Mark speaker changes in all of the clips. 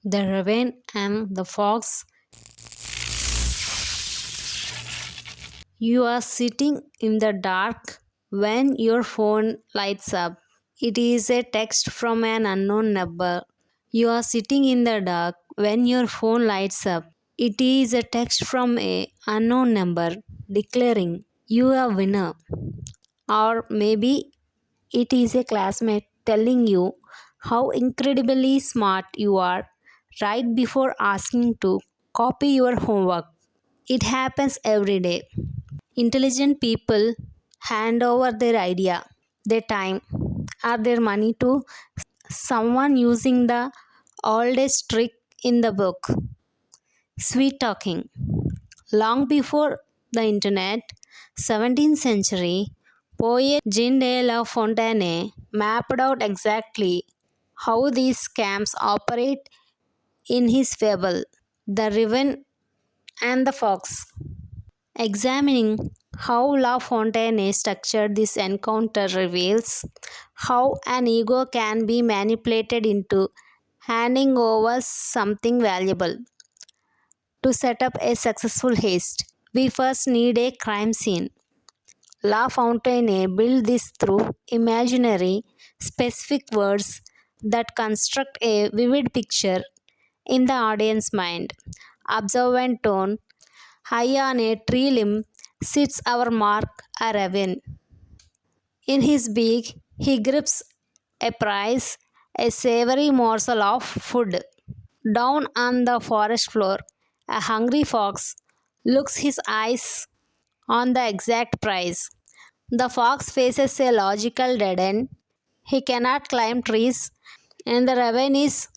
Speaker 1: The raven and the fox. You are sitting in the dark when your phone lights up. It is a text from an unknown number. You are sitting in the dark when your phone lights up. It is a text from a unknown number declaring you are winner. Or maybe it is a classmate telling you how incredibly smart you are right before asking to copy your homework. It happens every day. Intelligent people hand over their idea, their time, or their money to someone using the oldest trick in the book, sweet talking. Long before the internet, 17th century poet Jean de La Fontaine mapped out exactly how these scams operate in his fable, The Raven and the Fox. Examining how La Fontaine structured this encounter reveals how an ego can be manipulated into handing over something valuable. To set up a successful heist, we first need a crime scene. La Fontaine built this through imaginary, specific words that construct a vivid picture in the audience mind. Observant tone. High on a tree limb sits our mark, a raven. In his beak, he grips a prize, a savory morsel of food. Down on the forest floor, a hungry fox looks his eyes on the exact prize. The fox faces a logical dead end. He cannot climb trees, and the raven is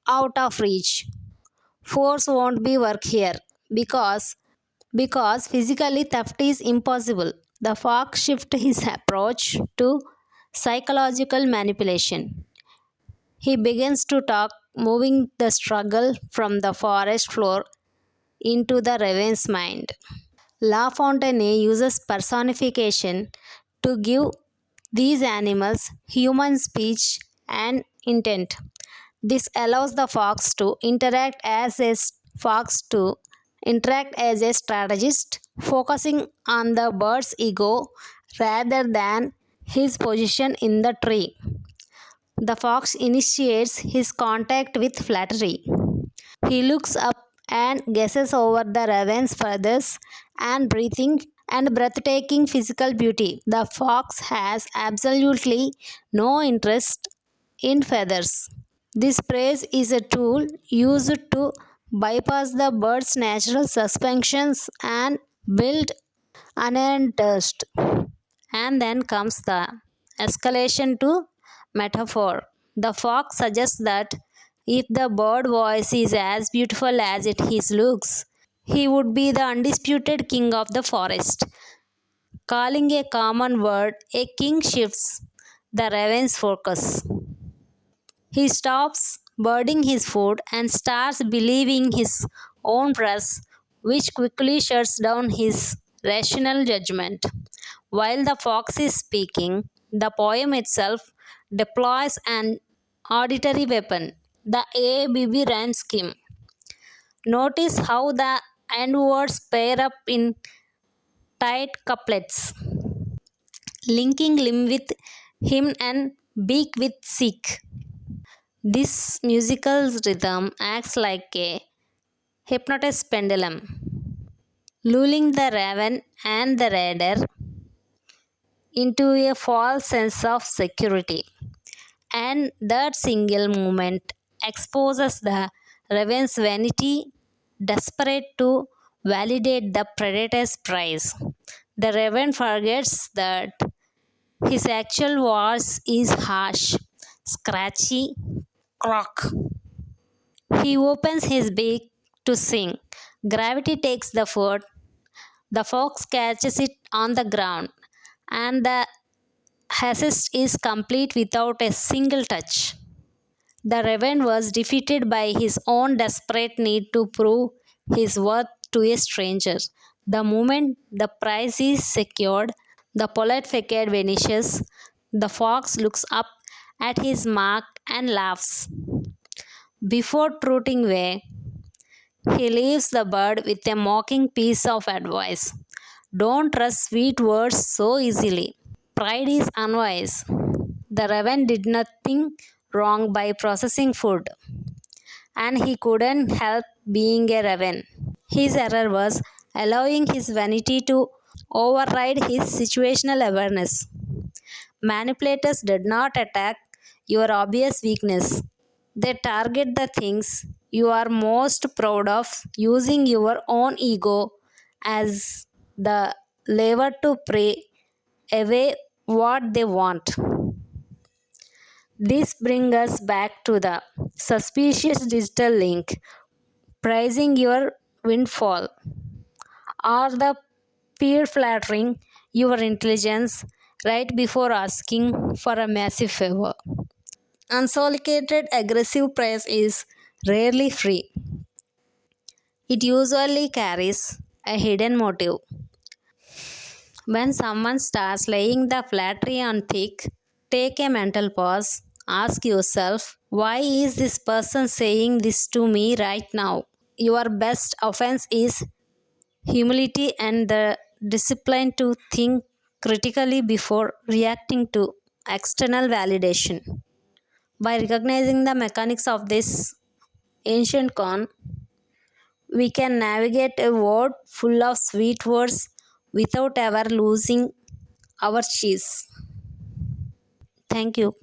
Speaker 1: out of reach. Force won't be work here because physically theft is impossible. The fox shifts his approach to psychological manipulation. He begins to talk, moving the struggle from the forest floor into the raven's mind. La Fontaine uses personification to give these animals human speech and intent. This allows the fox to interact as a strategist, focusing on the bird's ego rather than his position in the tree. The fox initiates his contact with flattery. He looks up and guesses over the raven's feathers and breathtaking physical beauty. The fox has absolutely no interest in feathers. This praise is a tool used to bypass the bird's natural suspensions and build unearned dust. And then comes the escalation to metaphor. The fox suggests that if the bird voice is as beautiful as it his looks, he would be the undisputed king of the forest. Calling a common word a king shifts the raven's focus. He stops birding his food and starts believing his own press, which quickly shuts down his rational judgment. While the fox is speaking, the poem itself deploys an auditory weapon, the ABB rhyme scheme. Notice how the end words pair up in tight couplets, linking limb with hymn and beak with seek. This musical rhythm acts like a hypnotist pendulum, lulling the raven and the raider into a false sense of security. And that single movement exposes the raven's vanity, desperate to validate the predator's prize. The raven forgets that his actual voice is harsh, scratchy, croak. He opens his beak to sing. Gravity takes the food. The fox catches it on the ground, and the assist is complete without a single touch. The raven was defeated by his own desperate need to prove his worth to a stranger. The moment the prize is secured, the polite facade vanishes. The fox looks up at his mark and laughs. Before trotting away, he leaves the bird with a mocking piece of advice. Don't trust sweet words so easily. Pride is unwise. The raven did nothing wrong by processing food, and he couldn't help being a raven. His error was allowing his vanity to override his situational awareness. Manipulators did not attack your obvious weakness. They target the things you are most proud of, using your own ego as the lever to pray away what they want. This brings us back to the suspicious digital link, praising your windfall, or the peer flattering your intelligence right before asking for a massive favor. Unsolicited aggressive praise is rarely free. It usually carries a hidden motive. When someone starts laying the flattery on thick, take a mental pause. Ask yourself, why is this person saying this to me right now? Your best offense is humility and the discipline to think critically before reacting to external validation. By recognizing the mechanics of this ancient con, we can navigate a world full of sweet words without ever losing our cheese. Thank you.